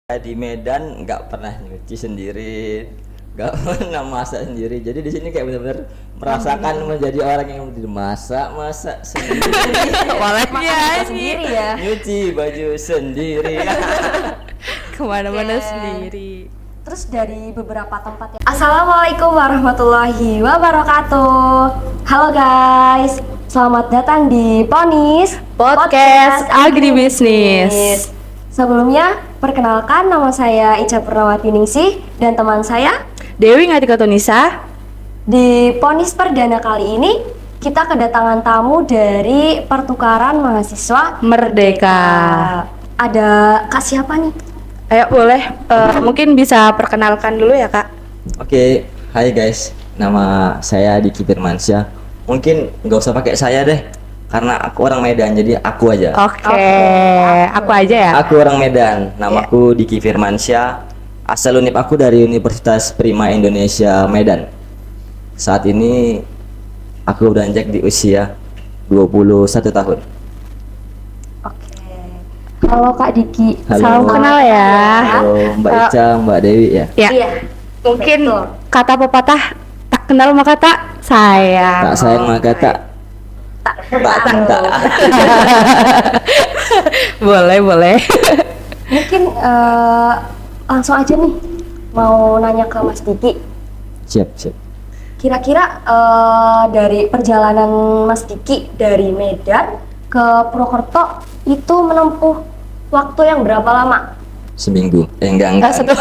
Di Medan nggak pernah nyuci sendiri, nggak pernah masak sendiri. Jadi di sini kayak benar-benar merasakan menjadi orang yang masak sendiri. Makan sendiri ya. Nyuci baju sendiri. Kemana-mana Oke. sendiri. Terus dari beberapa tempat ya. Assalamualaikum warahmatullahi wabarakatuh. Halo guys, selamat datang di Ponis Podcast Agribisnis. Sebelumnya, perkenalkan nama saya Ica Purnawati Ningsih dan teman saya. Dewi Ngatika Tunisa. Di Ponis Perdana kali ini, kita kedatangan tamu dari pertukaran mahasiswa Merdeka. Ada Kak siapa nih? Ayo boleh, mungkin bisa perkenalkan dulu ya Kak. Oke, hai guys, nama saya Diki Firmansyah. Mungkin nggak usah pakai saya deh, karena aku orang Medan, jadi aku aja. Oke, aku aja ya. Aku orang Medan, namaku Diki Firmansyah. Asal unip aku dari Universitas Prima Indonesia Medan. Saat ini aku beranjak di usia 21 tahun. Oke. Halo Kak Diki. Halo. Salam kenal ya. Halo Mbak Ica, Mbak Dewi ya. Ya, Iya. mungkin Betul. kata pepatah tak kenal maka tak sayang. Tak sayang maka tak tak. Boleh. Mungkin langsung aja nih mau nanya ke Mas Diki. Siap. Kira-kira dari perjalanan Mas Diki dari Medan ke Purwokerto itu menempuh waktu yang berapa lama? Seminggu. Enggak. Satu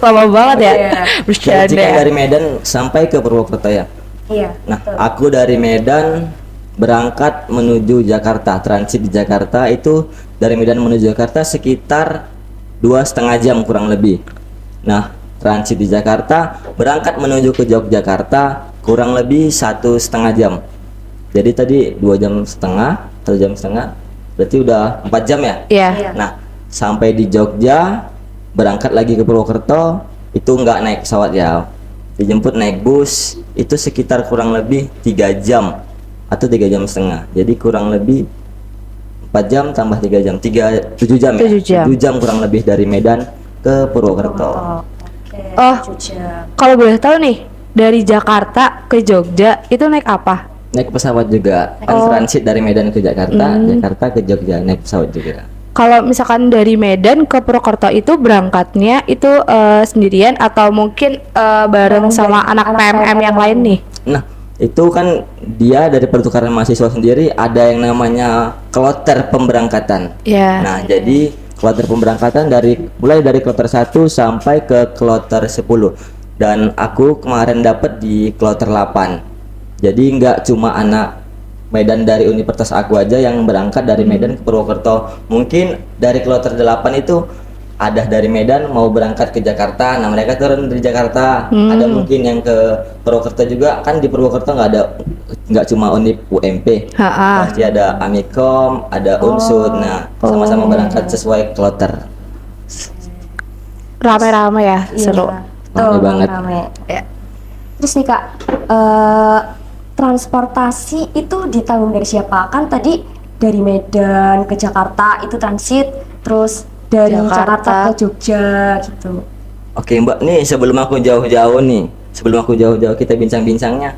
lama banget ya. Iya. Bercanda. Jadi kan dari Medan sampai ke Purwokerto ya. Iya. Nah, betul. aku dari Medan berangkat menuju Jakarta, transit di Jakarta itu dari Medan menuju Jakarta sekitar 2,5 jam kurang lebih. Nah, transit di Jakarta berangkat menuju ke Yogyakarta kurang lebih 1,5 jam. Jadi tadi 2,5 jam, 1,5 jam, berarti udah 4 jam ya. Iya. Iya. Nah, sampai di Jogja berangkat lagi ke Purwokerto itu nggak naik pesawat ya, dijemput naik bus itu sekitar kurang lebih 3 jam atau 3,5 jam. Jadi kurang lebih 4 jam tambah 3 jam, 7 jam ya. 7 jam. 7 jam kurang lebih dari Medan ke Purwokerto. Oke. Oh. 7 jam. Kalau boleh tahu nih, dari Jakarta ke Jogja itu naik apa? Naik pesawat juga, kan Oh. transit dari Medan ke Jakarta, Jakarta ke Jogja naik pesawat juga. Kalau misalkan dari Medan ke Purwokerto itu berangkatnya itu sendirian atau mungkin bareng sama anak PMM yang lain nih? Nah, itu kan dia dari pertukaran mahasiswa sendiri ada yang namanya kloter pemberangkatan. Ya. Nah, jadi kloter pemberangkatan mulai dari kloter 1 sampai ke kloter 10. Dan aku kemarin dapat di kloter 8. Jadi nggak cuma anak Medan dari universitas aku aja yang berangkat dari Medan ke Purwokerto. Mungkin dari kloter 8 itu ada dari Medan mau berangkat ke Jakarta. Nah, mereka turun dari Jakarta. Ada mungkin yang ke Purwokerto juga, kan di Purwokerto nggak cuma Unip UMP. Ha-ha. Pasti ada Amikom, ada Unsud. Nah, sama-sama berangkat sesuai kloter. Rame-rame ya, seru. Rame banget. Rame. Ya. Terus nih Kak, transportasi itu ditanggung dari siapa? Kan tadi dari Medan ke Jakarta itu transit, terus dari Jakarta. Jakarta ke Jogja gitu. Oke Mbak, nih sebelum aku jauh-jauh kita bincang-bincangnya.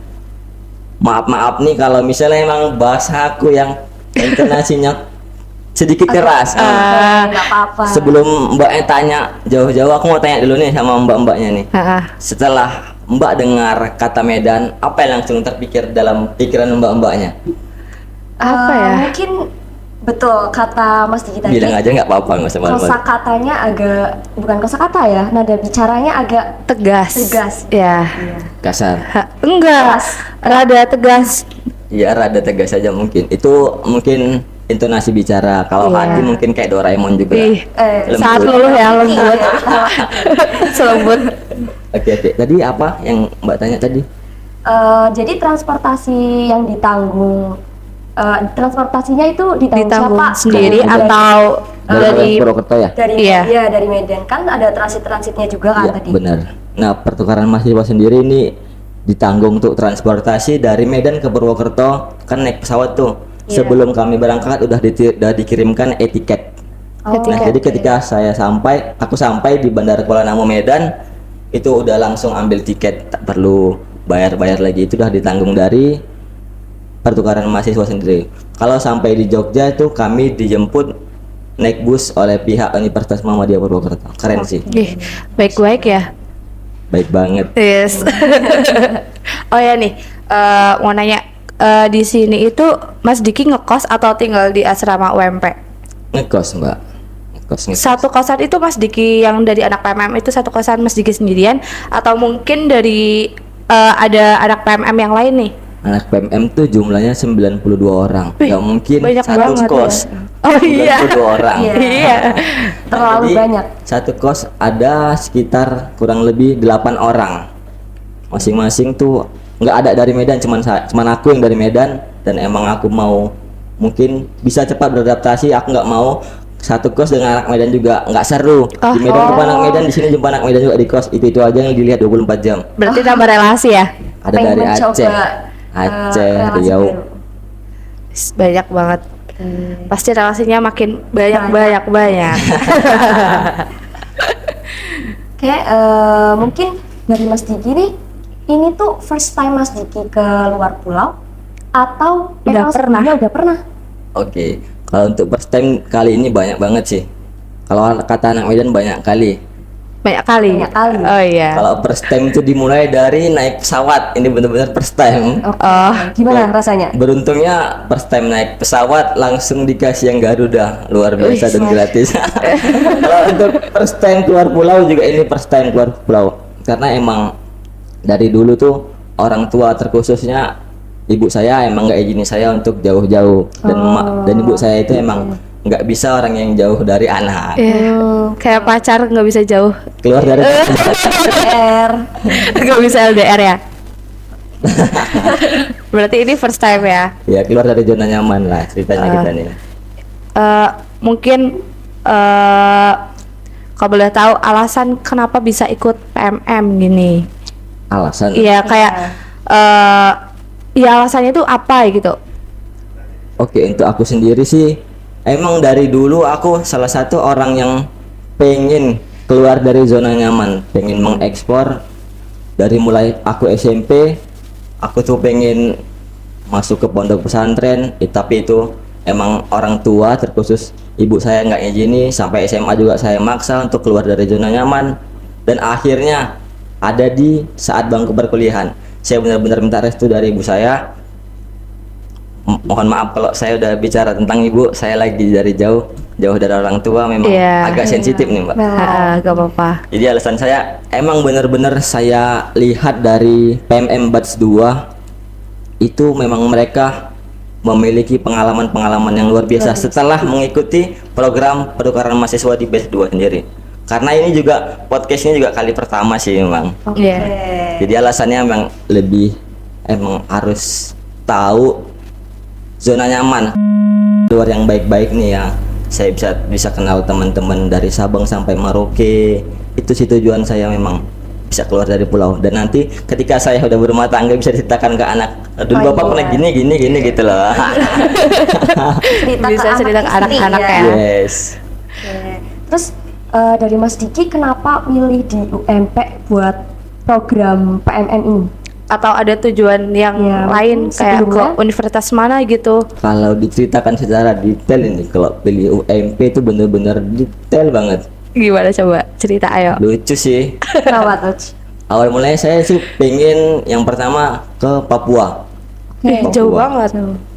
Maaf nih kalau misalnya emang bahasa aku yang intonasinya sedikit keras. Nggak apa-apa. Sebelum Mbaknya tanya jauh-jauh, aku mau tanya dulu nih sama Mbak-mbaknya nih. Ha-ha. Setelah Mbak dengar kata Medan, apa yang langsung terpikir dalam pikiran Mbak-mbaknya? Apa ya? Mungkin betul kata Mas Diki tadi. Bilang aja nggak apa-apa, nggak usah malu-malu. Kosakatanya bukan kosakata ya, nada bicaranya agak Tegas. Tegas. Ya. Kasar. Enggak, rada tegas. Iya, rada tegas saja mungkin. Itu mungkin intonasi bicara. Kalau Iya. hati mungkin kayak Doraemon juga. Ih, Lembut. saat luluh ya lembut. Selembut. Oke. Tadi apa yang Mbak tanya tadi? Jadi transportasi yang ditanggung, transportasinya itu ditanggung Ditanggung siapa? sendiri Dari- atau Dari dari Purwokerto ya? Dari Iya. iya, dari Medan kan ada transit-transitnya juga kan Iya, tadi. benar. Nah, pertukaran mahasiswa sendiri ini ditanggung untuk transportasi dari Medan ke Purwokerto, kan naik pesawat tuh. Iya. Sebelum kami berangkat udah dikirimkan etiket. Nah, jadi ketika aku sampai di Bandara Kuala Namu Medan, itu udah langsung ambil tiket, tak perlu bayar-bayar lagi, itu udah ditanggung dari pertukaran mahasiswa sendiri. Kalau sampai di Jogja itu kami dijemput naik bus oleh pihak Universitas Muhammadiyah Purwokerto. Keren sih, Ih, baik-baik ya. baik banget. Yes. Oh ya nih, mau nanya, di sini itu Mas Diki ngekos atau tinggal di asrama UMP? Ngekos mbak, ngekos. Satu kosan itu Mas Diki yang dari anak PMM itu satu kosan Mas Diki sendirian atau mungkin dari ada anak PMM yang lain nih? Anak PMM tuh jumlahnya 92 orang. Wih, Gak mungkin banyak satu banget kos. ya. Oh iya. 92 orang. Iya. Terlalu Jadi, banyak. Satu kos ada sekitar kurang lebih 8 orang. Masing-masing tuh nggak ada dari Medan, cuman aku yang dari Medan, dan emang aku mau mungkin bisa cepat beradaptasi. Aku nggak mau satu kos dengan anak Medan juga nggak seru. Di Medan jumpa anak Medan, di sini jumpa anak Medan juga di kos. Itu aja yang dilihat 24 jam. Berarti tambah relasi ya? Ada Pengen dari mencoba, Aceh, relasi Riau. baru. Banyak banget. Pasti relasinya makin banyak. Kayak mungkin dari Mas Diki nih, ini tuh first time Mas Diki ke luar pulau atau Udah emang pernah? sebelumnya udah pernah? Oke, kalau untuk first time kali ini banyak banget sih. Kalau kata anak Medan banyak kali. Banyak kali. Banyak kali. Oh iya. Kalau first time itu dimulai dari naik pesawat. Ini benar-benar first time. Oke. Oh. Gimana rasanya? Beruntungnya first time naik pesawat langsung dikasih yang Garuda, luar biasa dan gratis. Kalau untuk first time keluar pulau juga ini first time keluar pulau. Karena emang dari dulu tuh orang tua terkhususnya ibu saya emang nggak izinin saya untuk jauh-jauh, dan ibu saya itu emang nggak bisa orang yang jauh dari anak. Iya. Kayak pacar nggak bisa jauh. Keluar dari R. Nggak bisa LDR ya? Berarti ini first time ya? ya keluar dari zona nyaman lah ceritanya kita nih. Mungkin kalau boleh tahu alasan kenapa bisa ikut PMM gini? Alasan. Iya kayak ya alasannya itu apa gitu? Oke, untuk aku sendiri sih emang dari dulu aku salah satu orang yang pengen keluar dari zona nyaman, pengen mengekspor. Dari mulai aku SMP, aku tuh pengen masuk ke pondok pesantren, tapi itu emang orang tua terkhusus ibu saya nggak izini. Sampai SMA juga saya maksa untuk keluar dari zona nyaman, dan akhirnya ada di saat bangku perkuliahan saya benar-benar minta restu dari ibu saya. Mohon maaf kalau saya udah bicara tentang ibu, saya lagi dari jauh dari orang tua, memang Iya. agak sensitif nih mbak. Gak apa-apa. Jadi alasan saya emang benar-benar saya lihat dari PMM Batch 2 itu memang mereka memiliki pengalaman-pengalaman yang luar biasa setelah mengikuti program pertukaran mahasiswa di Batch 2 sendiri. Karena ini juga podcast ini juga kali pertama sih memang. Iya. Jadi alasannya emang emang harus tahu zona nyaman luar yang baik-baik nih ya. Saya bisa kenal teman-teman dari Sabang sampai Merauke. Itu sih tujuan saya, memang bisa keluar dari pulau, dan nanti ketika saya udah berumah tangga bisa diceritakan ke anak, dulu bapak pernah gini gitu loh. Bisa cerita ke istri anak-anak ya. Yes. Oke. Terus dari Mas Diki kenapa milih di UMP buat program PMM ini? Atau ada tujuan yang Ya, lain mungkin kayak ke sebelumnya. universitas mana gitu? Kalau diceritakan secara detail ini, kalau pilih UMP itu bener-bener detail banget. Gimana coba cerita ayo. Lucu sih. Kenapa tuh? Awal mulanya saya sih pengen yang pertama ke Papua. Ih, Papua. jauh banget.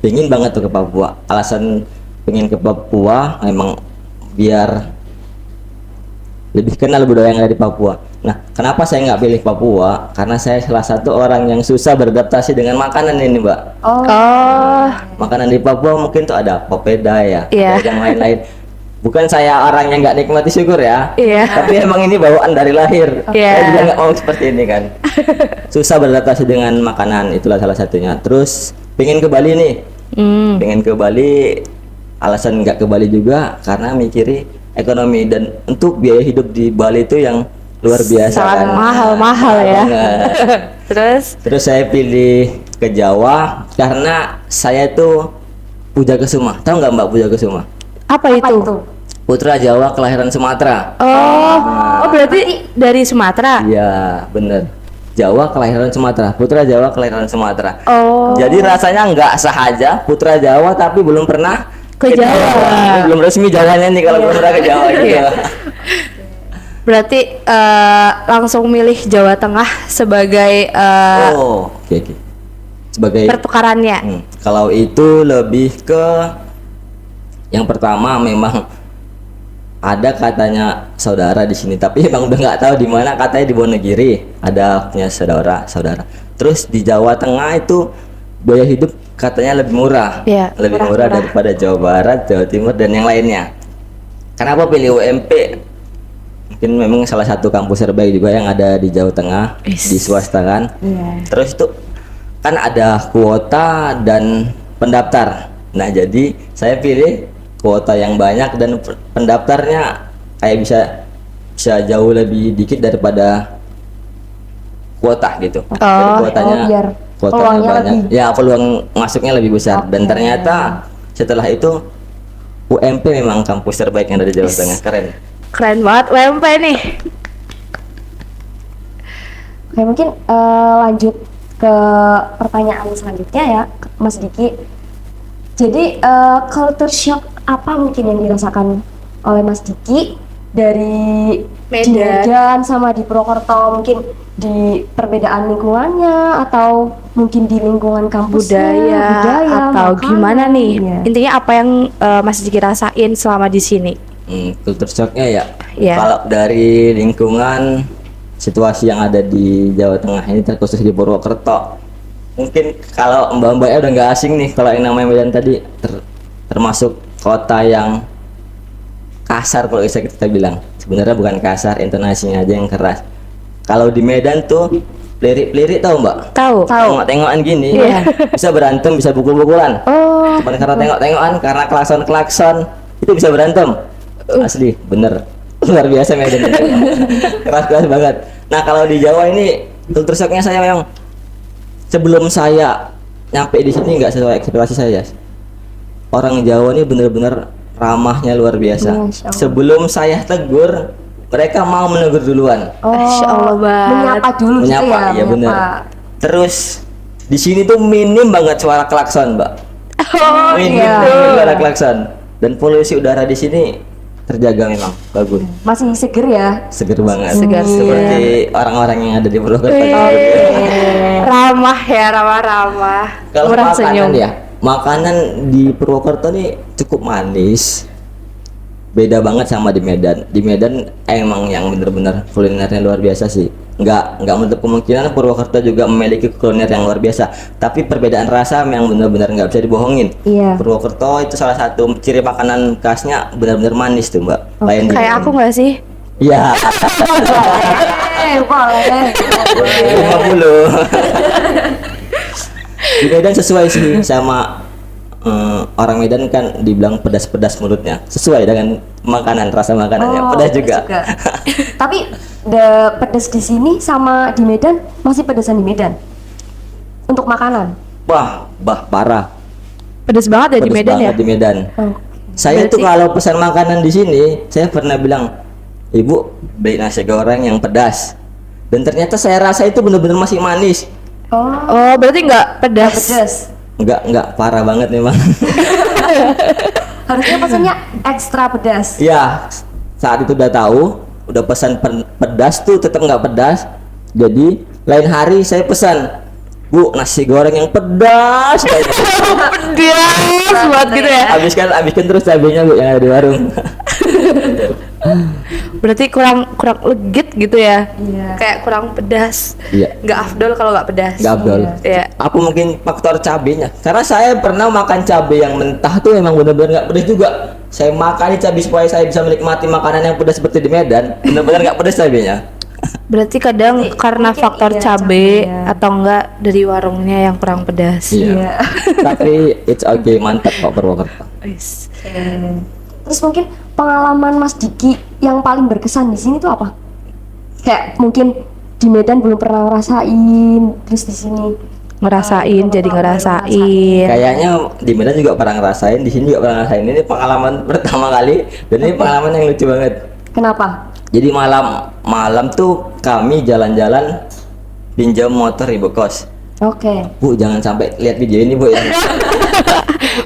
Pengen banget tuh ke Papua. Alasan pengen ke Papua memang biar lebih kenal budaya yang ada di Papua. Nah, kenapa saya nggak pilih Papua? Karena saya salah satu orang yang susah beradaptasi dengan makanan ini, Mbak. Oh, Makanan di Papua mungkin tuh ada popeda ya, Iya. ada yang lain-lain. Bukan saya orang yang nggak nikmati syukur ya, Iya. tapi emang ini bawaan dari lahir. Iya. Saya juga nggak mau seperti ini kan. Susah beradaptasi dengan makanan, itulah salah satunya. Terus pengen ke Bali nih, pengen ke Bali. Alasan nggak ke Bali juga karena mikiri ekonomi, dan untuk biaya hidup di Bali itu yang luar biasa Sangat kan. mahal-mahal ya. Banget. Terus Terus saya pilih ke Jawa karena saya tuh Puja Kesuma. Tahu nggak Mbak Puja Kesuma? apa apa itu? itu? putra Jawa kelahiran Sumatera. Oh, berarti dari Sumatera. Iya, bener. Jawa kelahiran Sumatera, putra Jawa kelahiran Sumatera. Oh. Jadi rasanya nggak sah aja putra Jawa tapi belum pernah Ke Jawa. Belum resmi jalannya nih kalau belum pernah ke Jawa gitu. Iya. Berarti langsung milih Jawa Tengah sebagai Oh, oke. Sebagai pertukarannya. kalau itu lebih ke yang pertama memang ada katanya saudara di sini, tapi emang udah nggak tahu di mana, katanya di Wonogiri ada punya saudara. Terus di Jawa Tengah itu biaya hidup katanya lebih murah, Iya, lebih murah-murah. murah daripada Jawa Barat, Jawa Timur dan yang lainnya. Kenapa pilih UMP? Mungkin memang salah satu kampus terbaik juga yang ada di Jawa Tengah, Is. di swasta kan. Iya. Terus itu kan ada kuota dan pendaftar. Nah, jadi saya pilih kuota yang banyak dan pendaftarnya kayak bisa jauh lebih dikit daripada kuota gitu. Jadi biar kuotanya peluangnya banyak. lebih. Ya, peluang masuknya lebih besar. Dan ternyata setelah itu UMP memang kampus terbaik yang ada di Jawa Tengah. Keren. Keren banget UMP nih. Oke, mungkin lanjut ke pertanyaan selanjutnya ya, Mas Diki. Jadi culture shock apa mungkin yang dirasakan oleh Mas Diki dari di Medan. Medan sama di Purwokerto, mungkin di perbedaan lingkungannya atau mungkin di lingkungan kampusnya, budaya atau makanan. gimana nih? Iya. Intinya apa yang Mas Diki rasain selama di sini? Culture shocknya ya. Iya. Kalau dari lingkungan situasi yang ada di Jawa Tengah ini terkhusus di Purwokerto, mungkin kalau mbak-mbaknya udah nggak asing nih kalau yang namanya Medan tadi, termasuk kota yang kasar kalau bisa kita bilang. Sebenarnya bukan kasar, intonasinya aja yang keras. Kalau di Medan tuh lirik-lirik tahu mbak? Tahu. Tengok-tengokan gini, Iya. bisa berantem, bisa pukul-pukulan. Oh, Cuman karena tengok-tengokan, karena klakson-klakson itu bisa berantem. Asli, bener. Luar biasa Medan itu. Keras-keras banget. Nah, kalau di Jawa ini culture shocknya saya memang sebelum saya nyampe di sini nggak sesuai ekspektasi saya. Orang Jawa ini bener-bener ramahnya luar biasa. Masya Allah. Sebelum saya tegur, mereka mau menegur duluan. Masya Allah banget. Menyapa dulu gitu Menyapa, ya, iya bener. menyapa. Terus di sini tuh minim banget suara klakson, Mbak. Oh, Minim iya. banget suara klakson. Dan polusi udara di sini terjaga memang bagus, Masih seger ya. seger banget. Segar, Seperti orang-orang yang ada di Purwokerto. ramah ya, ramah-ramah. Kalau Murah makanan senyum. ya, makanan di Purwokerto nih cukup manis. Beda banget sama di Medan. Di Medan emang yang bener-bener kulinernya luar biasa sih. Nggak menutup kemungkinan Purwokerto juga memiliki kuliner yang luar biasa. Tapi perbedaan rasa yang bener-bener nggak bisa dibohongin. Iya. Purwokerto itu salah satu ciri makanan khasnya benar-benar manis tuh mbak. Lain di Kayak aku nggak sih? Iya. Boleh. 50. Di Medan sesuai sih sama orang Medan kan dibilang pedas-pedas mulutnya. Sesuai dengan makanan, rasa makanannya. Pedas juga. Tapi pedas di sini sama di Medan masih pedasan di Medan. Untuk makanan. Wah, parah. Pedes banget ya di Pedas Medan ya? banget di Medan. Oh. Saya Berarti- tuh kalau pesan makanan di sini, saya pernah bilang, "Ibu, beli nasi goreng yang pedas." Dan ternyata saya rasa itu benar-benar masih manis. Oh, Oh, berarti nggak pedas. pedas. Enggak parah banget memang. Harusnya pesannya ekstra pedas. Ya, saat itu udah tahu, udah pesan pedas tuh tetap nggak pedas. Jadi lain hari saya pesan, "Bu, nasi goreng yang pedas." Pedas banget gitu ya? Habiskan terus cabenya Bu yang ada di warung. Berarti kurang legit gitu ya? Iya. Kayak kurang pedas. Iya. Nggak afdol kalau nggak pedas. Nggak afdol. Iya. Apa mungkin faktor cabenya? Karena saya pernah makan cabai yang mentah tuh memang benar-benar nggak pedas juga. Saya makan cabai supaya saya bisa menikmati makanan yang pedas seperti di Medan. Benar-benar nggak pedas cabenya. Berarti kadang karena mungkin faktor iya, cabai cabenya. atau enggak dari warungnya yang kurang pedas. Iya. Tapi it's okay, mantap kok Purwokerto. Wis. Terus mungkin pengalaman Mas Diki yang paling berkesan di sini tuh apa? Kayak mungkin di Medan belum pernah ngerasain, terus di sini ngerasain, jadi ngerasain. Kayaknya di Medan juga pernah ngerasain, di sini juga pernah ngerasain. Ini pengalaman pertama kali dan ini pengalaman yang lucu banget. Kenapa? Jadi malam tuh kami jalan-jalan pinjam motor ibu kos. Oke. Bu, jangan sampai lihat video ini, Bu ya.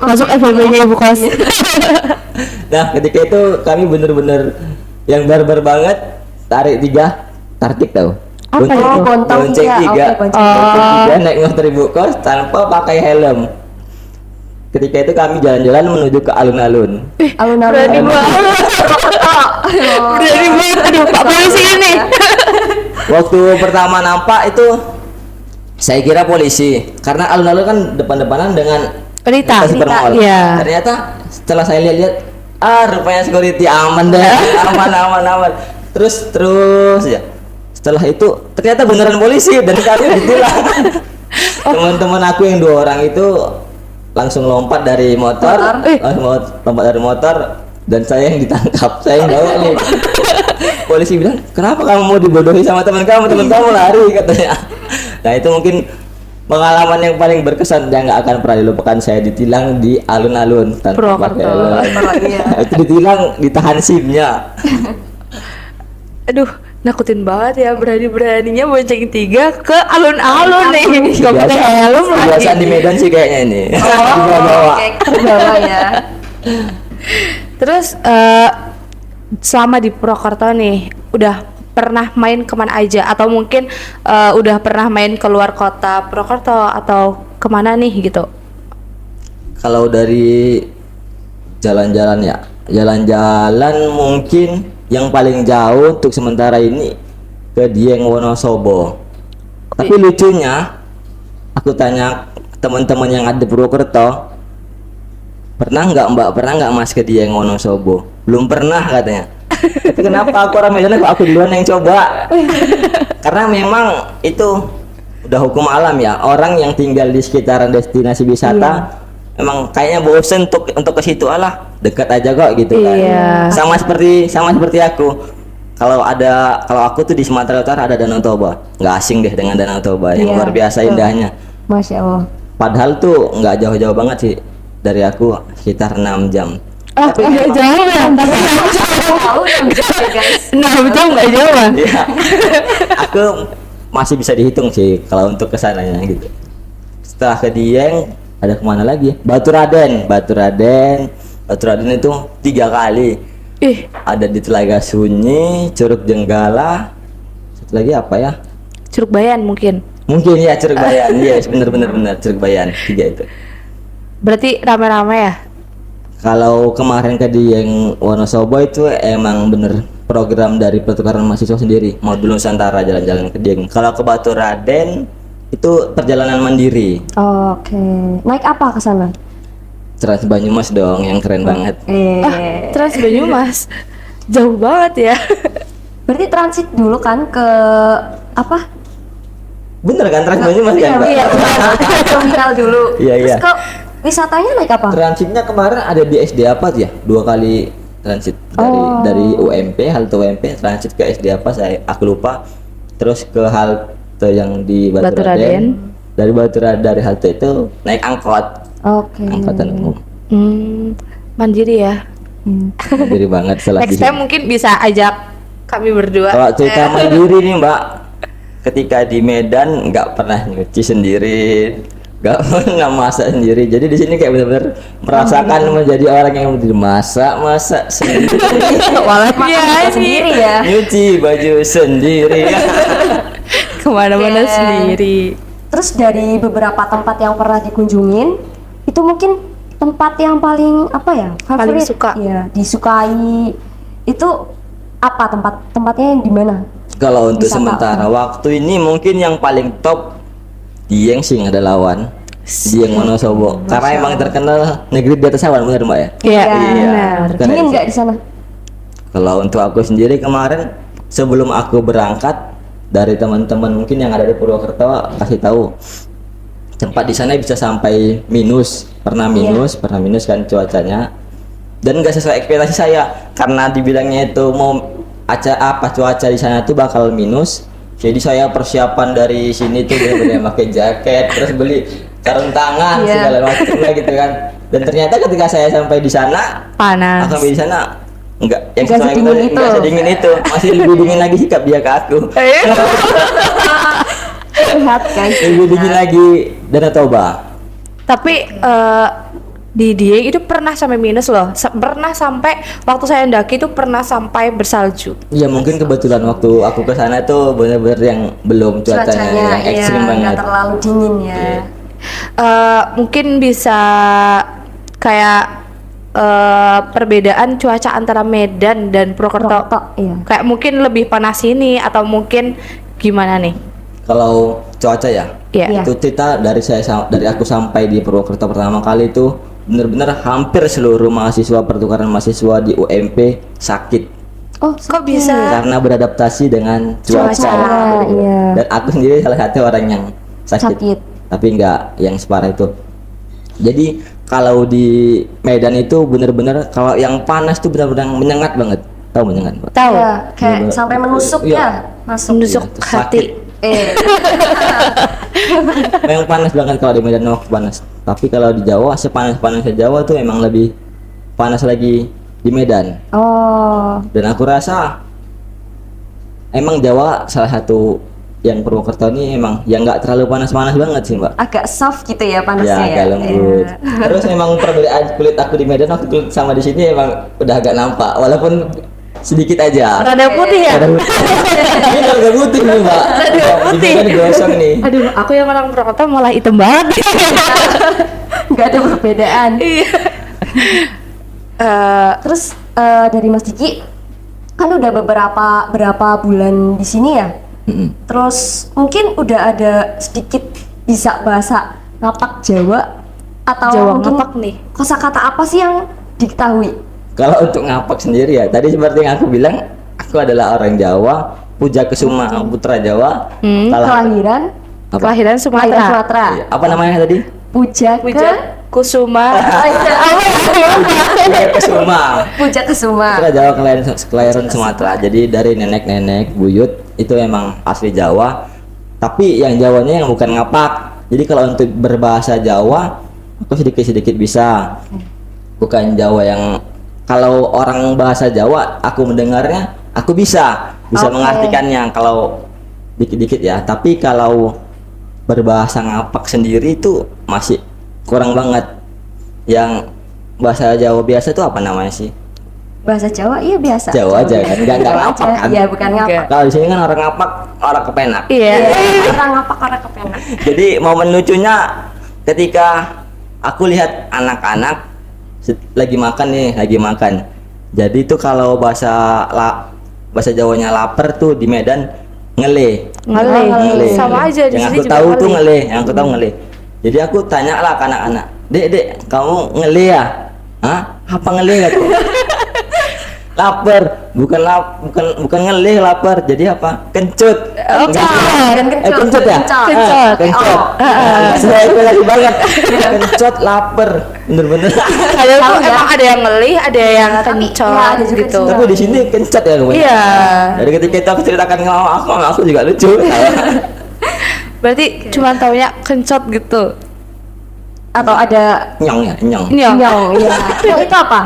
Masuk FVP-nya ibu kos. Nah, ketika itu kami bener-bener yang barbar banget, tarik 3, tartik tahu. Apa itu? Bontang Bonceng 3. tiga. Oke, bonceng Bonceng 3 naik motor ibu kos tanpa pakai helm. Ketika itu kami jalan-jalan menuju ke alun-alun. Alun-alun. Berani banget. Berani banget. Aduh, Pak polisi ini. Waktu pertama nampak itu saya kira polisi, karena alun-alun kan depan-depanan dengan Rita. Super Mall. Iya. Ternyata setelah saya lihat-lihat, rupanya security aman deh, aman. Terus ya. Setelah itu ternyata beneran polisi dan kami ditilang. Teman-teman aku yang 2 orang itu langsung lompat dari motor, lompat dari motor dan saya yang ditangkap, saya yang bawa nih. Polisi bilang, kenapa kamu mau dibodohi sama teman kamu lari katanya. Nah itu mungkin pengalaman yang paling berkesan yang nggak akan pernah dilupakan. Saya ditilang di alun-alun tanpa pakai helm. Itu ditilang, ditahan SIM-nya. Aduh, nakutin banget ya, berani-beraninya bonceng 3 ke alun-alun nih. Gak pakai helm lagi. Kebiasaan di Medan sih kayaknya ini. Oke, terbawa ya. Terus selama di Purwokerto nih, udah pernah main kemana aja? Atau mungkin udah pernah main keluar kota Purwokerto atau kemana nih gitu? Kalau dari jalan-jalan ya, jalan-jalan mungkin yang paling jauh untuk sementara ini ke Dieng Wonosobo. Tapi lucunya, aku tanya teman-teman yang ada di Purwokerto, pernah nggak Mbak, pernah nggak Mas ke Dieng Wonosobo? Belum pernah katanya. Tapi kenapa aku orang Medan, aku duluan yang coba? Karena memang itu udah hukum alam ya, orang yang tinggal di sekitaran destinasi wisata emang kayaknya bosen untuk ke situ, alah dekat aja kok gitu kan. Sama seperti aku. Kalau aku tuh di Sumatera Utara ada Danau Toba, nggak asing deh dengan Danau Toba yang luar biasa indahnya. Masya Allah. Padahal tuh nggak jauh-jauh banget sih dari aku, sekitar 6 jam. Tapi nggak jauh ya. Tahu yang jauh guys. 6 jam nggak jauh ya. Iya. Aku masih bisa dihitung sih kalau untuk kesananya gitu. Setelah ke Dieng ada kemana lagi? Baturaden itu 3 kali. Ada di Telaga Sunyi, Curug Jenggala, satu lagi apa ya? Curug Bayan mungkin Ya Curug Bayan. Yes, bener Curug Bayan, 3 itu. berarti rame-rame ya. Kalau kemarin ke Dieng Wonosobo itu emang bener program dari pertukaran mahasiswa sendiri, modul Nusantara, jalan-jalan ke Dieng. Kalau ke Baturaden itu perjalanan mandiri. Oke. Naik apa ke sana? Trans Banyumas dong, yang keren banget. Trans Banyumas jauh banget ya. Berarti transit dulu kan ke apa? Bener kan Trans Banyumas kan, Mbak? Iya, terminal dulu. Iya. Terus ke wisatanya naik apa? Transitnya kemarin ada di SD apa ya? 2 kali transit dari UMP, halte UMP, transit ke SD apa aku lupa. Terus ke halte yang di Baturaden. Dari halte itu naik angkot. Oke. Angkutan umum. Mandiri ya. Mandiri banget setelah Next time mungkin bisa ajak kami berdua. Kalau cerita mandiri nih Mbak, ketika di Medan nggak pernah nyuci sendiri, nggak pernah masak sendiri. Jadi di sini kayak benar-benar merasakan menjadi orang yang masak sendiri. Walaupun Sendiri ya. Nyuci baju sendiri. Kemana-mana Oke. sendiri. Terus dari beberapa tempat yang pernah dikunjungin, itu mungkin tempat yang paling apa ya? Paling favorit? suka. Iya, disukai. Itu apa tempatnya yang di mana? Kalau untuk Wisata. sementara waktu ini mungkin yang paling top Dieng sih ada lawan. Dieng Wonosobo. Karena emang terkenal negeri di atas awan, benar Mbak ya? Iya. Benar. Bukan Dingin dari nggak di sana? Kalau untuk aku sendiri kemarin sebelum aku berangkat dari teman-teman mungkin yang ada di Purwokerto kasih tahu tempat di sana bisa sampai minus, pernah minus kan cuacanya, dan nggak sesuai ekspektasi saya karena dibilangnya itu mau cuaca di sana tuh bakal minus, Jadi saya persiapan dari sini tuh benar-benar pakai jaket, terus beli sarung tangan Iya. segala macam lah gitu kan. Dan ternyata ketika saya sampai di sana, Panas. aku sampai di sana enggak yang Nggak sesuai sedingin itu. enggak sedingin itu, masih lebih dingin lagi sikap dia ke aku. Lihat guys. Lebih dingin lagi Danau Toba. Tapi di Dieng itu pernah sampai minus loh. Pernah sampai waktu saya ndaki itu pernah sampai bersalju. Iya mungkin kebetulan waktu aku ke sana tuh benar-benar yang belum cuacanya yang ekstrim iya, banget. nggak terlalu dingin ya. Iya. Mungkin bisa kayak perbedaan cuaca antara Medan dan Purwokerto. Purwokerto, iya. Kayak mungkin lebih panas ini atau mungkin gimana nih? Kalau cuaca ya, Iya. Iya. itu cerita dari aku sampai di Purwokerto pertama kali itu benar-benar hampir seluruh mahasiswa pertukaran mahasiswa di UMP sakit Oh, Kok bisa? karena beradaptasi dengan cuaca. Cuaca, iya. Dan aku sendiri salah satu orang yang sakit, Sakit. tapi enggak yang separah itu. Jadi kalau di Medan itu benar-benar kalau yang panas tuh benar-benar menyengat banget. Tahu menyengat, Pak? Tahu? Iya, kayak Bener-bener. sampai menusuk Iya. ya, masuk. Menusuk Iya, hati. Memang panas banget kalau di Medan waktu panas. Tapi kalau di Jawa sepanas-panasnya Jawa tuh emang lebih panas lagi di Medan. Oh, Dan aku rasa emang Jawa salah satu yang Purwokerto ini emang yang nggak terlalu panas-panas banget sih Mbak. agak soft gitu ya Ya panasnya ya. agak lembut. Iya. Terus emang perbedaan kulit aku di Medan waktu kulit sama di sini emang udah agak nampak walaupun sedikit aja. Rada putih ya? Ada putih. Ini agak putih nih Mbak. Rada putih. Di Medan gosong nih. Aduh, aku yang orang Purwokerto malah hitam banget. Nggak ada perbedaan. Iya. Terus dari Mas Diki kan udah berapa bulan di sini ya. Mm-mm. Terus mungkin udah ada sedikit bisa bahasa ngapak Jawa atau Jawa mungkin ngapak nih. kosakata apa sih yang diketahui? Kalau untuk ngapak sendiri ya, tadi seperti yang aku bilang, aku adalah orang Jawa, Puja Kesuma Putra Jawa, Kelahiran apa? Kelahiran Sumatera. Sumatera. Iya, apa namanya tadi? Puja Puja Kusuma. Oh, iya. Puja Kesuma. Puja Kesuma. Putra Jawa kelahiran Sumatera. Jadi dari nenek-nenek buyut itu emang asli Jawa. Tapi yang Jawanya yang bukan ngapak. Jadi kalau untuk berbahasa Jawa, aku sedikit-sedikit bisa. Bukan Jawa yang kalau orang bahasa Jawa aku mendengarnya aku bisa Oke. mengartikannya kalau dikit-dikit ya. Tapi kalau berbahasa ngapak sendiri itu masih kurang banget. Yang bahasa Jawa biasa itu apa namanya sih? Bahasa Jawa iya biasa. Jawa aja kan, nggak Jawa ngapak aja. kan? Iya, bukan ngapak. Kalau di sini kan orang ngapak, orang kepenak. Iya. Orang ngapak orang kepenak. Jadi momen lucunya ketika aku lihat anak-anak lagi makan nih, lagi makan. Jadi itu kalau bahasa Jawanya lapar tuh di Medan ngele. Ngele. Sama aja di Yang sini aku juga tahu tuh ngele. ngele, yang aku tahu ngele. Jadi aku tanya lah ke anak-anak, dek, kamu ngele ya? Hah? Apa ngele kata? Lapar, bukan ngele lapar. Jadi apa? Kencut. Oh, Kencut ya? Kencot. Kencot. Saya itu lagi banget. Kencot lapar. Bener-bener. Ada Tahu tuh ya? emang ada yang ngelih, ada yang Tapi, kencot ya, ada juga gitu. kencot. Tapi di sini kencot ya kebanyakan. Iya. Dari ketika itu aku ceritakan ke mama aku juga lucu. Berarti cuma taunya kencot gitu. Atau ada Nyong ya, nyong. Nyong. nyong, iya. Nyong itu apa?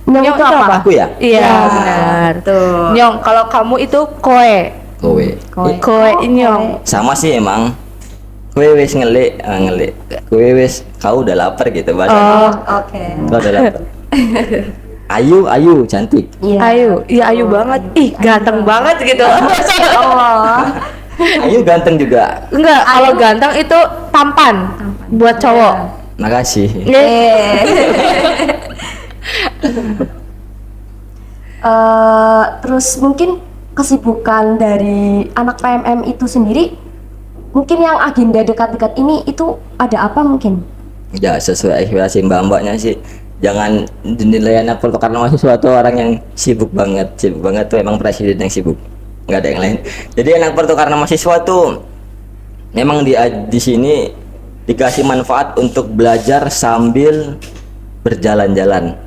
Nyong itu apa? Aku ya? Iya, Ya, benar. tuh. Nyong, kalau kamu itu koe. Kowe. Kowe. Koe Oh, nyong. Sama sih emang. Kowe wis ngele. Kowe wis kau udah lapar gitu bahasa. Oh, Oke. Kau udah lapar. Ayu, cantik. Iya. Ayu, iya Ayu banget. Ih, ganteng banget gitu. Allah. Ayu ganteng juga. Enggak, kalau ganteng itu tampan buat cowok. Makasih. Eh, Terus mungkin kesibukan dari anak PMM itu sendiri, mungkin yang agenda dekat-dekat ini itu ada apa mungkin? Ya sesuai ekspektasi mbak-mbaknya sih. Jangan dinilai anak pertukaran mahasiswa tuh orang yang sibuk banget tuh emang presiden yang sibuk, nggak ada yang lain. Jadi anak pertukaran mahasiswa tuh memang di sini dikasih manfaat untuk belajar sambil berjalan-jalan.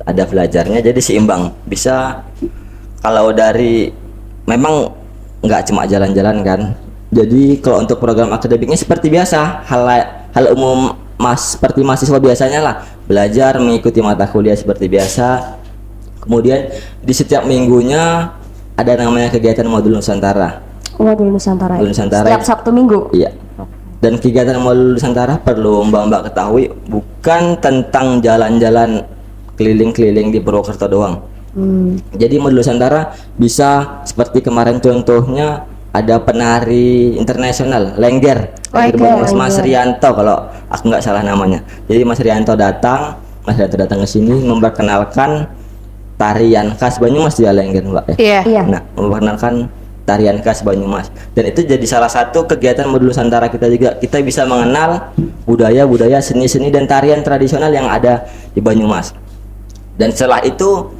Ada belajarnya jadi seimbang. Bisa kalau dari memang nggak cuma jalan-jalan kan. Jadi kalau untuk program akademiknya seperti biasa, hal umum seperti mahasiswa biasanya lah, belajar mengikuti mata kuliah seperti biasa. Kemudian di setiap minggunya ada namanya kegiatan modul Nusantara. Modul Nusantara. Modul Nusantara. Setiap Sabtu Minggu. Iya. Dan kegiatan modul Nusantara perlu Mbak ketahui bukan tentang jalan-jalan keliling-keliling di Purwokerto doang. Jadi modul Nusantara bisa seperti kemarin contohnya ada penari internasional Lengger dari Mas Rianto kalau aku nggak salah namanya. Jadi Mas Rianto datang ke sini memperkenalkan tarian khas Banyumas dia Lengger, Mbak. Iya. Nah, memperkenalkan tarian khas Banyumas. Dan itu jadi salah satu kegiatan modul Nusantara kita juga. Kita bisa mengenal budaya-budaya, seni-seni dan tarian tradisional yang ada di Banyumas. Dan setelah itu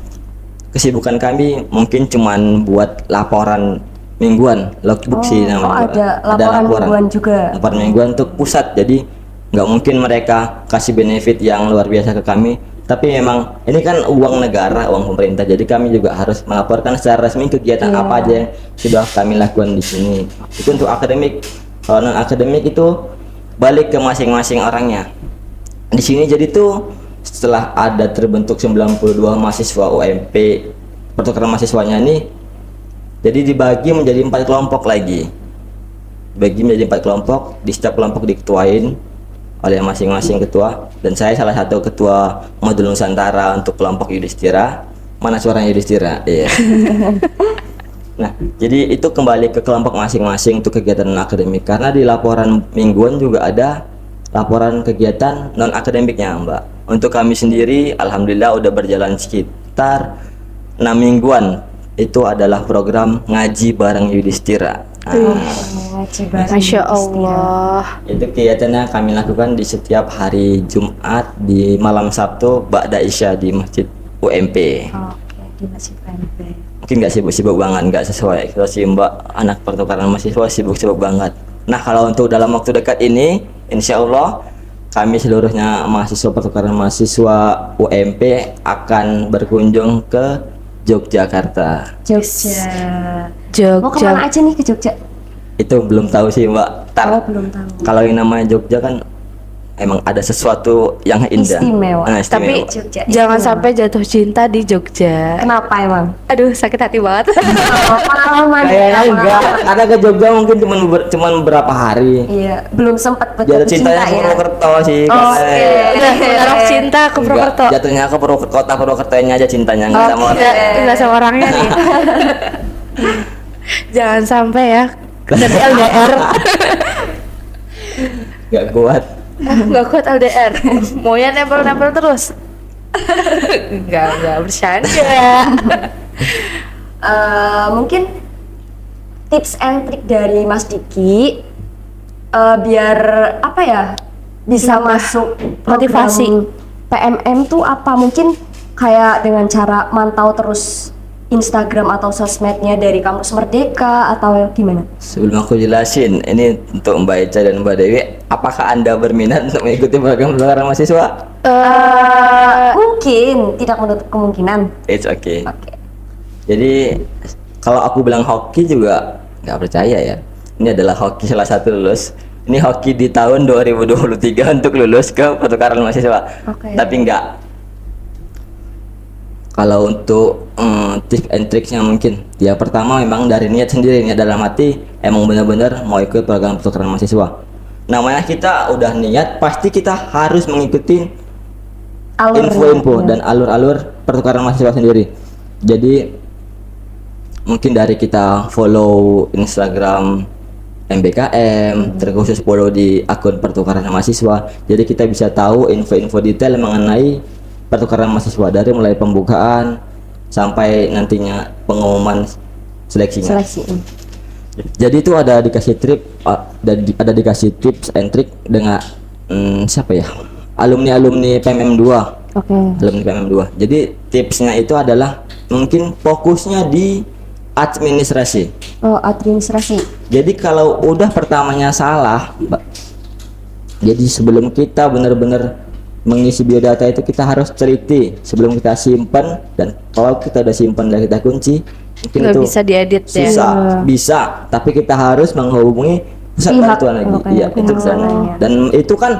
kesibukan kami mungkin cuman buat laporan mingguan, logbook sih namanya. Ada laporan mingguan juga. Laporan mingguan untuk pusat. Jadi nggak mungkin mereka kasih benefit yang luar biasa ke kami. Tapi memang ini kan uang negara, uang pemerintah. Jadi kami juga harus melaporkan secara resmi kegiatan apa aja yang sudah kami lakukan di sini. Itu untuk akademik. Kalau non akademik itu balik ke masing-masing orangnya. Di sini jadi tuh setelah ada terbentuk 92 mahasiswa UMP, pertukaran mahasiswanya nih, jadi dibagi menjadi 4 kelompok lagi. Dibagi menjadi 4 kelompok, di setiap kelompok diketuain oleh masing-masing ketua, dan saya salah satu ketua modul Nusantara untuk kelompok Yudhistira. Mana suaranya Yudhistira? Iya. Nah, jadi itu kembali ke kelompok masing-masing untuk kegiatan non akademik, karena di laporan mingguan juga ada laporan kegiatan non akademiknya, Mbak. Untuk kami sendiri alhamdulillah udah berjalan sekitar 6 mingguan. Itu adalah program ngaji bareng Yudhistira. Ngaji bareng Masya Allah. Itu kegiatannya kami lakukan di setiap hari Jumat di malam Sabtu ba'da Isya di Masjid UMP. Oke, di Masjid UMP. Mungkin nggak sibuk-sibuk banget, nggak sesuai. Kalau si Mbak anak pertukaran mahasiswa sibuk-sibuk banget. Nah, kalau untuk dalam waktu dekat ini, insya Allah kami seluruhnya mahasiswa pertukaran mahasiswa UMP akan berkunjung ke Yogyakarta. Jogja. Mau kemana aja nih ke Jogja? Itu belum tahu sih, Mbak. Belum tahu. Kalau yang namanya Jogja kan emang ada sesuatu yang indah. Istimewa. Tapi Jogja jangan sampai jatuh cinta di Jogja. Kenapa emang? Aduh, sakit hati banget. Pengalaman. Kayaknya enggak, karena ke Jogja mungkin cuman beberapa hari. Iya, belum sempat Jatuh cintanya ke Purwokerto sih. Udah menaruh cinta ke Purwokerto. Jatuhnya ke kota Purwokertonya aja cintanya, nggak sama orang. Enggak sama orangnya nih. Jangan sampai ya dari LDR. Nggak kuat. Nggak kuat LDR. Maunya nempel-nempel terus. Enggak bercanda. Mungkin tips and trik dari Mas Diki biar apa ya bisa masuk motivasi PMM tuh apa? Mungkin kayak dengan cara mantau terus Instagram atau sosmednya dari Kampus Merdeka atau gimana? Sebelum aku jelasin, ini untuk Mbak Eca dan Mbak Dewi, apakah Anda berminat untuk mengikuti program pertukaran mahasiswa? Mungkin, tidak menutup kemungkinan. It's okay. Oke. Jadi kalau aku bilang hoki juga nggak percaya ya. Ini adalah hoki salah satu lulus. Ini hoki di tahun 2023 untuk lulus ke pertukaran mahasiswa. Oke. Tapi enggak. Kalau untuk tips and tricksnya mungkin ya pertama memang dari niat sendiri, niat dalam hati emang benar-benar mau ikut program pertukaran mahasiswa. Namanya kita udah niat, pasti kita harus mengikuti info-info dan alur-alur pertukaran mahasiswa sendiri. Jadi mungkin dari kita follow Instagram MBKM, terkhusus follow di akun pertukaran mahasiswa, jadi kita bisa tahu info-info detail mengenai pertukaran mahasiswa dari mulai pembukaan sampai nantinya pengumuman seleksinya. Jadi itu ada dikasih ada dikasih tips and trick dengan siapa ya? Alumni PMM 2. Oke. Alumni PMM 2. Jadi tipsnya itu adalah mungkin fokusnya di administrasi. Oh, administrasi. Jadi kalau udah pertamanya salah, Mbak, jadi sebelum kita benar-benar mengisi biodata itu kita harus teliti sebelum kita simpan, dan kalau kita udah simpan dan kita kunci, Mungkin Nggak itu bisa diedit ya. susah, bisa, tapi kita harus menghubungi pusat Pihak, bantuan lagi. makanya Iya, pihak itu kan. sananya. Dan itu kan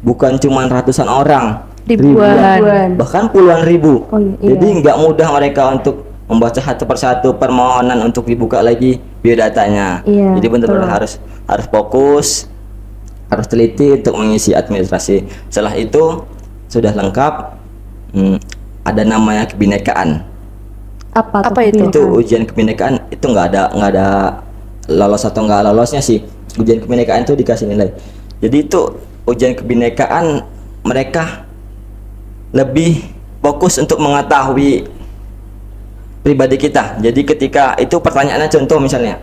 bukan cuma ratusan orang, Ribuan. bahkan puluhan ribu. Oh, iya. Jadi nggak mudah mereka untuk membaca satu persatu permohonan untuk dibuka lagi biodatanya. Iya, Jadi benar-benar betul. harus fokus, harus teliti untuk mengisi administrasi. Setelah itu sudah lengkap, ada namanya kebinekaan. Apa Apa itu? Itu ujian kebinekaan itu nggak ada lolos atau nggak lolosnya sih. Ujian kebinekaan itu dikasih nilai. Jadi itu ujian kebinekaan mereka lebih fokus untuk mengetahui pribadi kita. Jadi ketika itu pertanyaannya, contoh misalnya,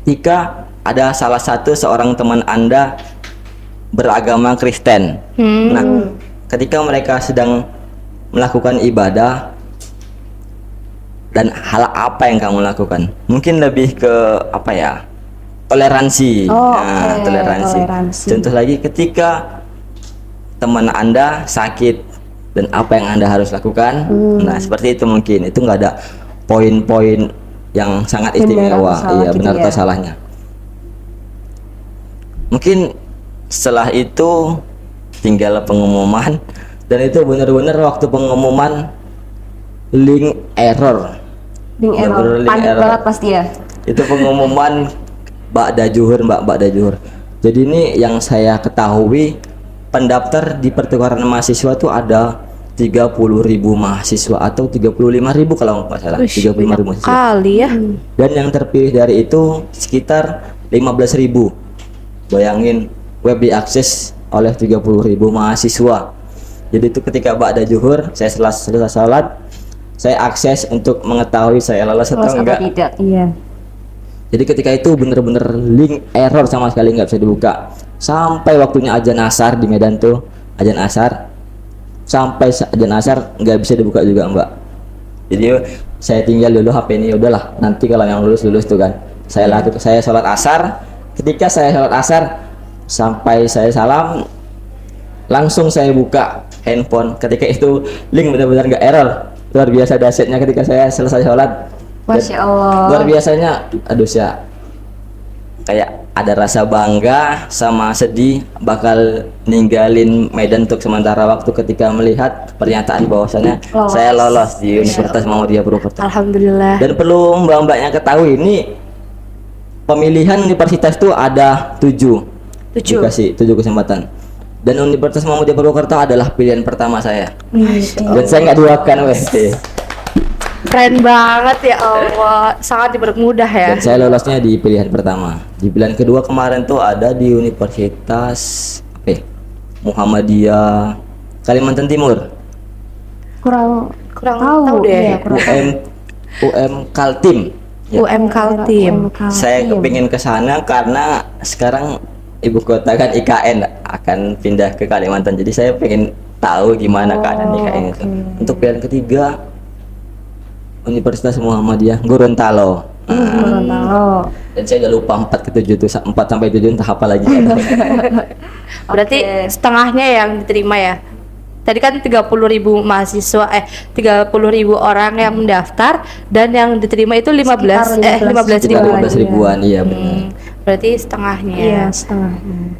ketika ada salah satu seorang teman Anda beragama Kristen. Nah, ketika mereka sedang melakukan ibadah, dan hal apa yang kamu lakukan? Mungkin lebih ke apa ya? Toleransi. Oh, Nah, oke, toleransi. toleransi. Contoh lagi, ketika teman Anda sakit dan apa yang Anda harus lakukan. Nah, seperti itu mungkin. Itu nggak ada poin-poin yang sangat Benar istimewa. atau salah Iya, gitu benar ya. atau salahnya. Mungkin setelah itu tinggal pengumuman, dan itu benar-benar waktu pengumuman link error. Link error. Bener-bener link Panik error. banget pasti ya. Itu pengumuman Ba'da Zuhur, Ba'da Zuhur. Jadi ini yang saya ketahui, pendaftar di pertukaran mahasiswa itu ada 30.000 mahasiswa atau 35.000 kalau nggak salah. Wih, 35.000 banyak mahasiswa. kali ya. Dan yang terpilih dari itu sekitar 15.000. Bayangin, web diakses oleh 30.000 mahasiswa. Jadi itu ketika Ba'da Zuhur, saya selesai salat, saya akses untuk mengetahui saya lolos atau Lolos apa enggak. tidak? Iya. Jadi ketika itu bener-bener link error sama sekali nggak bisa dibuka. Sampai waktunya azan asar di Medan tuh, azan asar, sampai azan asar nggak bisa dibuka juga Mbak. Jadi saya tinggal dulu HP ini, udahlah nanti kalau yang lulus tuh kan. Saya sholat asar. Ketika saya sholat asar sampai saya salam, langsung saya buka handphone. Ketika itu link benar-benar nggak error. Luar biasa dahsyatnya ketika saya selesai sholat. Dan Masya Allah. luar biasanya, aduh ya, kayak ada rasa bangga sama sedih bakal ninggalin Medan untuk sementara waktu ketika melihat pernyataan bahwasannya Lolos. saya lolos di Universitas Muhammadiyah Purwokerto. Alhamdulillah. Dan perlu mbak-mbaknya ketahui, ini pemilihan universitas itu ada 7. 7. Dikasih 7 kesempatan. Dan Universitas Muhammadiyah Purwokerto adalah pilihan pertama saya. Dan saya nggak duakan weh. Keren banget ya Allah. Sangat dipermudah ya. Dan saya lolosnya di pilihan pertama. Di pilihan kedua kemarin tuh ada di Universitas apa ya? Muhammadiyah Kalimantan Timur. Kurang Kurang tahu tahu deh. Iya, kurang UM Kaltim. Ya. UM Kaltim. Saya kepingin ke sana karena sekarang ibu kota kan IKN akan pindah ke Kalimantan. Jadi saya pengen tahu gimana keadaan IKN itu. Untuk pilihan ketiga Universitas Muhammadiyah Gorontalo. Gorontalo. Dan saya udah lupa 4 ke 7 tuh, 4 sampai 7 entah apa lagi. Berarti Oke. setengahnya yang diterima ya. Tadi kan 30.000 mahasiswa 30.000 orang yang mendaftar dan yang diterima itu 15 Sekitar 15 15 ribu. ribuan, iya benar. Berarti setengahnya. Iya, setengahnya.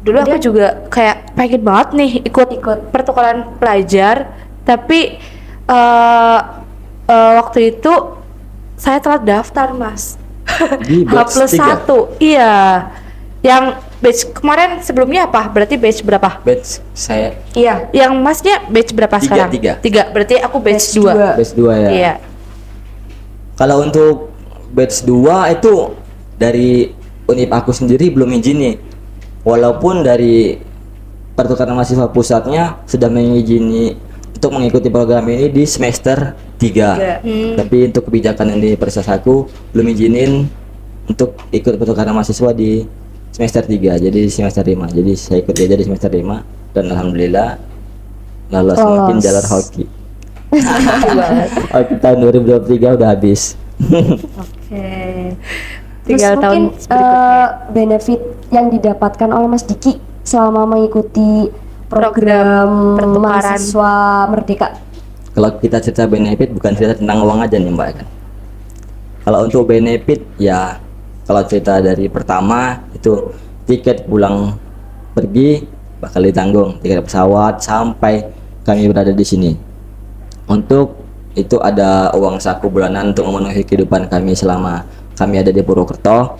Dulu aku juga kayak pengen banget nih ikut pertukaran pelajar, tapi waktu itu saya telat daftar Mas. Di batch 3. H+1. Iya. Yang batch kemarin sebelumnya apa? Berarti batch berapa? Batch saya Iya. Yang Masnya batch berapa Tiga, sekarang? tiga. 3. Berarti aku batch Batch 2. dua. batch 2 ya. Iya. Kalau untuk batch 2 itu dari univ aku sendiri belum izin nih. Walaupun dari pertukaran mahasiswa pusatnya sudah mengizini untuk mengikuti program ini di semester 3. Tapi untuk kebijakan yang di universitas aku belum izinin untuk ikut pertukaran mahasiswa di semester 3. Jadi di semester 5. Jadi saya ikut aja di semester 5 dan alhamdulillah lolos. Mungkin jalur hoki. Hoki tahun 2023 udah habis. Oke. Tinggal Terus tahun mungkin benefit yang didapatkan oleh Mas Diki selama mengikuti program pertukaran. mahasiswa Merdeka. kalau kita cerita benefit bukan cerita tentang uang aja nih Mbak kan. Kalau untuk benefit ya, kalau cerita dari pertama itu tiket pulang pergi bakal ditanggung, tiket pesawat sampai kami berada di sini. Untuk itu ada uang saku bulanan untuk memenuhi kehidupan kami selama kami ada di Purwokerto.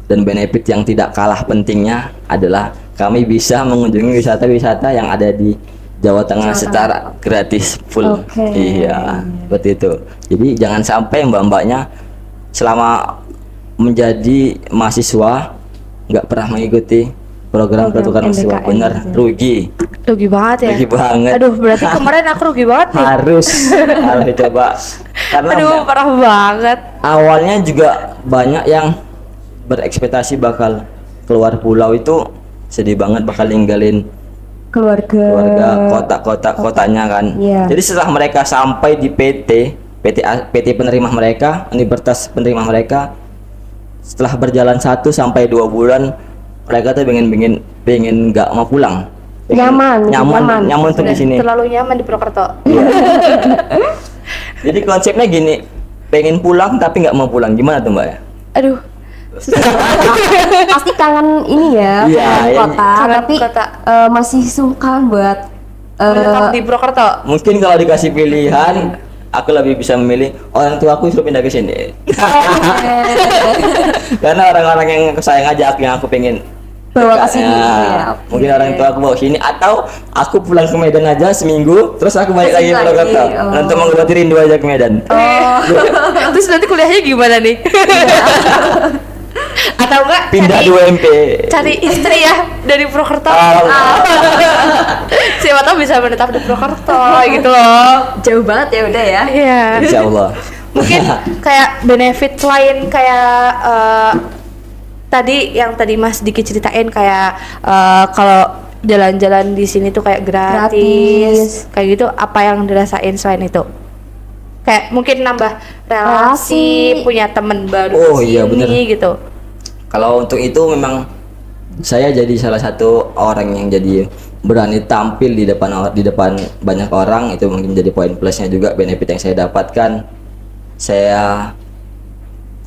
Dan benefit yang tidak kalah pentingnya adalah kami bisa mengunjungi wisata-wisata yang ada di Jawa Tengah secara gratis full. Oke. Iya, seperti itu. Jadi jangan sampai mbak-mbaknya selama menjadi mahasiswa nggak pernah mengikuti program pertukaran mahasiswa, MBKM bener gitu. Rugi banget ya. rugi banget. Aduh, berarti kemarin aku rugi banget nih. harus dicoba karena Aduh, parah banget. awalnya juga banyak yang berekspektasi bakal keluar pulau itu sedih banget, bakal ninggalin keluarga kotanya kan. Iya. Jadi setelah mereka sampai di PT penerima mereka, universitas penerima mereka, setelah berjalan 1 sampai 2 bulan mereka tuh pengen nggak mau pulang. Nyaman tuh di sini. Terlalu nyaman di Purwokerto. Jadi konsepnya gini, pengen pulang tapi nggak mau pulang, gimana tuh Mbak ya? Aduh, Pasti kangen ini ya, Iya, kangen iya. kota, Kangen tapi kota. masih sungkan buat menetap di Purwokerto. Mungkin kalau dikasih pilihan, aku lebih bisa memilih orang tua aku suruh pindah ke sini. Karena orang-orang yang sayang aja aku, yang aku pengen Bawa ke dekatnya. sini, ya, oke. Mungkin orang tua aku bawa sini, atau aku pulang ke Medan aja seminggu, terus aku balik lagi Kesini ke Purwokerto lagi, oh. untuk mengobati rindu aja ke Medan. Terus nanti kuliahnya gimana nih? Atau enggak Pindah cari, 2 MP. cari istri ya dari Purwokerto. Siapa tahu bisa menetap di Purwokerto gitu loh. jauh banget ya udah ya. Iya. Insya Allah. Mungkin kayak benefit lain kayak tadi yang tadi Mas Diki ceritain kayak kalau jalan-jalan di sini tuh kayak gratis, kayak gitu. Apa yang dirasain selain itu? Kayak mungkin nambah relasi, Relasi. punya temen baru Oh, di iya, sini bener. gitu. Kalau untuk itu memang saya jadi salah satu orang yang jadi berani tampil di depan banyak orang, itu mungkin jadi poin plusnya juga, benefit yang saya dapatkan. Saya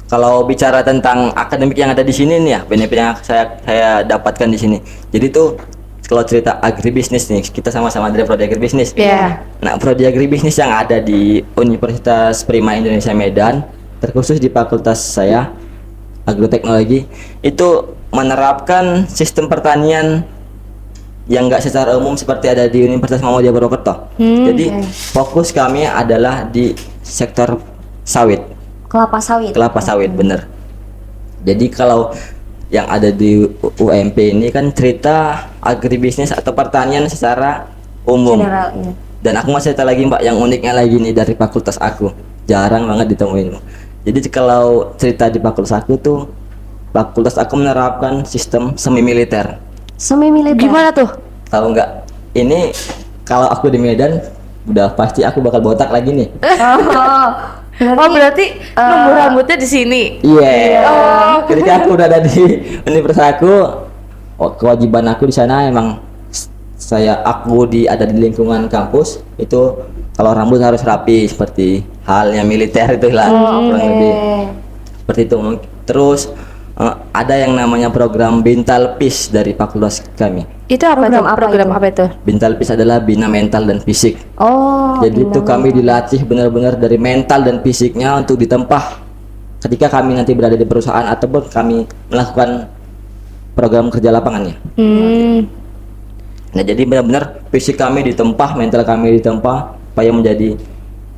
kalau bicara tentang akademik yang ada di sini nih ya, benefit yang saya dapatkan di sini. Jadi tuh kalau cerita agribisnis nih, kita sama-sama dari prodi agribisnis. Iya. Nah, prodi agribisnis yang ada di Universitas Prima Indonesia Medan, terkhusus di fakultas saya, agroteknologi, itu menerapkan sistem pertanian yang enggak secara umum seperti ada di Universitas Muhammadiyah Purwokerto. Jadi fokus kami adalah di sektor sawit, Kelapa sawit. kelapa sawit, bener. Jadi kalau yang ada di UMP ini kan cerita agribisnis atau pertanian secara umum. General, iya. Dan aku mau cerita lagi Mbak, yang uniknya lagi nih dari fakultas aku, jarang banget ditemuin. Jadi kalau cerita di fakultas aku tuh, fakultas aku menerapkan sistem semi militer. Semi militer. Gimana tuh? Tahu nggak? Ini kalau aku di Medan udah pasti aku bakal botak lagi nih. Oh, berarti numbuh rambutnya di sini. Iya. Ketika aku udah ada di universitas aku, kewajiban aku di sana emang ada di lingkungan kampus itu, kalau rambut harus rapi seperti halnya militer itu lah, kurang lebih seperti itu. Terus ada yang namanya program Bintal PIS dari fakultas kami. Itu apa Program tuh? apa Program itu? apa itu? Bintal PIS adalah bina mental dan fisik. Oh. Jadi itu kami dilatih benar-benar dari mental dan fisiknya untuk ditempah ketika kami nanti berada di perusahaan ataupun kami melakukan program kerja lapangannya. Nah, jadi benar-benar fisik kami ditempah, mental kami ditempah supaya menjadi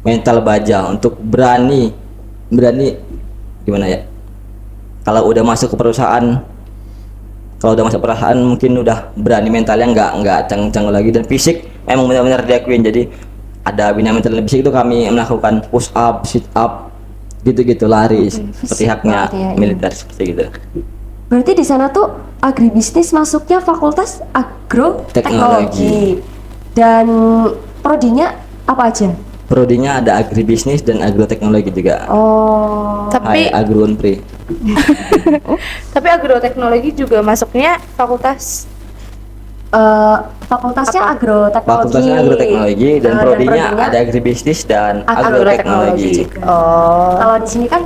mental baja untuk berani gimana ya? Kalau udah masuk ke perusahaan, mungkin udah berani, mentalnya nggak canggung lagi, dan fisik memang benar-benar diakuin. Jadi ada bina mental dan fisik itu kami melakukan push up, sit up, gitu-gitu, lari seperti haknya banget ya, iya. militer seperti gitu. Berarti di sana tuh agribisnis masuknya fakultas agroteknologi. Dan prodinya apa aja? Prodinya ada agribisnis dan agroteknologi juga. Oh. Tapi Agro Unpri. tapi agroteknologi juga masuknya fakultas Fakultasnya Apa? agroteknologi. Fakultasnya agroteknologi dan prodinya prodinya ada agribisnis dan Agroteknologi agroteknologi. juga. Oh, Kalau di sini kan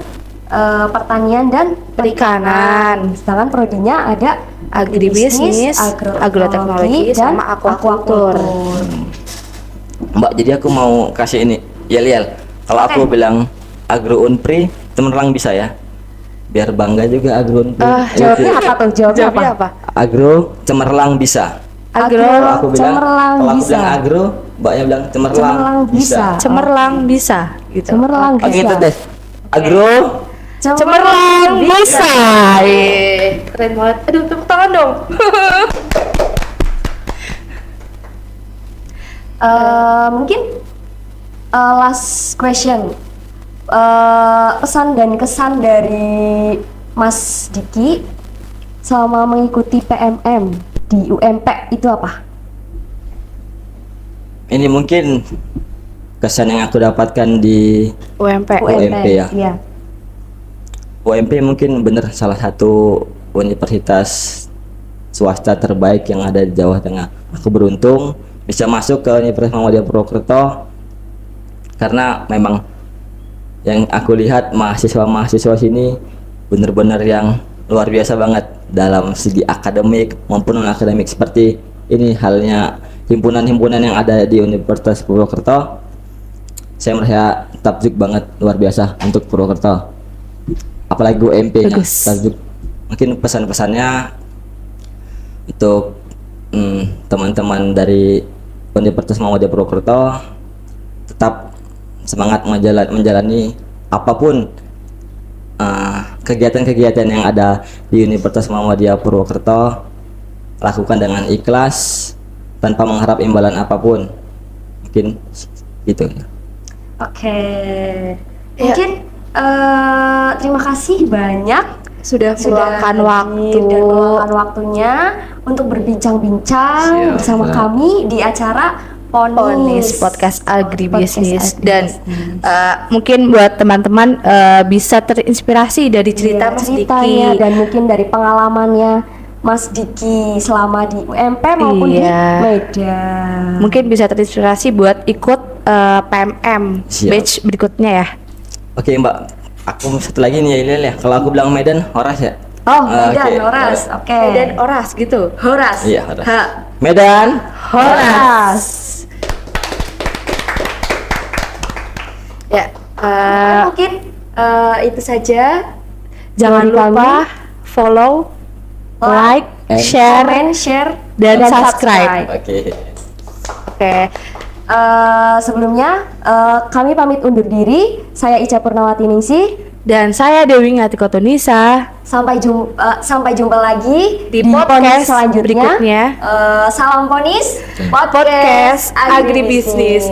pertanian dan perikanan, sedangkan prodinya ada agribisnis, agroteknologi, dan sama aquaculture. Mbak, jadi aku mau kasih ini. Yel. Kalau aku bilang agro unpri, Cemerlang bisa ya? Biar bangga juga agro unpri. Jawabnya apa tuh? Jawabnya apa? Agro Cemerlang bisa. Agro Kalau aku bilang, Cemerlang kalau aku bisa. bilang agro, Mbaknya bilang Cemerlang Cemerlang bisa. bisa. Cemerlang bisa gitu. Cemerlang Oke, bisa. itu deh. Agro Cemerlang bisa. Keren banget. Aduh, tepuk tangan dong. Mungkin last question. Pesan dan kesan dari Mas Diki selama mengikuti PMM di UMP itu apa? ini mungkin kesan yang aku dapatkan di UMP. UMP ya. Iya. UMP mungkin bener salah satu universitas swasta terbaik yang ada di Jawa Tengah. Aku beruntung bisa masuk ke Universitas Muhammadiyah Purwokerto karena memang yang aku lihat mahasiswa-mahasiswa sini bener-bener yang luar biasa banget dalam segi akademik maupun non akademik, seperti ini halnya himpunan-himpunan yang ada di Universitas Purwokerto. Saya merasa takjub banget, luar biasa untuk Purwokerto, apalagi UMP-nya. Bagus. Takjub. Mungkin pesan-pesannya untuk teman-teman dari Universitas Muhammadiyah Purwokerto tetap semangat menjalani apapun kegiatan-kegiatan yang ada di Universitas Muhammadiyah Purwokerto. Lakukan dengan ikhlas tanpa mengharap imbalan apapun. Mungkin gitu. Oke. Mungkin terima kasih banyak Sudah meluangkan waktu. dan meluangkan waktunya untuk berbincang-bincang bersama kami di acara Ponis Podcast Agribisnis. Podcast Dan Agribisnis. mungkin buat teman-teman bisa terinspirasi dari cerita Iya, Mas ceritanya Diki. dan mungkin dari pengalamannya Mas Diki selama di UMP maupun di Iya. Medan. Mungkin bisa terinspirasi buat ikut PMM Siap. batch berikutnya ya. Oke Mbak, aku satu lagi nih ya Ilil ya. Kalau aku bilang Medan, Horas ya? Oh, Medan, Oke, Horas. Oke. Dan Oras gitu. Horas. Iya, Horas. Ha. Medan. Horas. Ya, Mungkin itu saja. jangan Dari kami. lupa follow, like, and share, Comment, share, dan subscribe. Oke. Oke. Sebelumnya kami pamit undur diri. Saya Ica Purnawati Ningsih. Dan saya Dewi Ngatikoto Nisa Sampai jumpa lagi di Ponis podcast selanjutnya. berikutnya. Salam Ponis Podcast Agribisnis.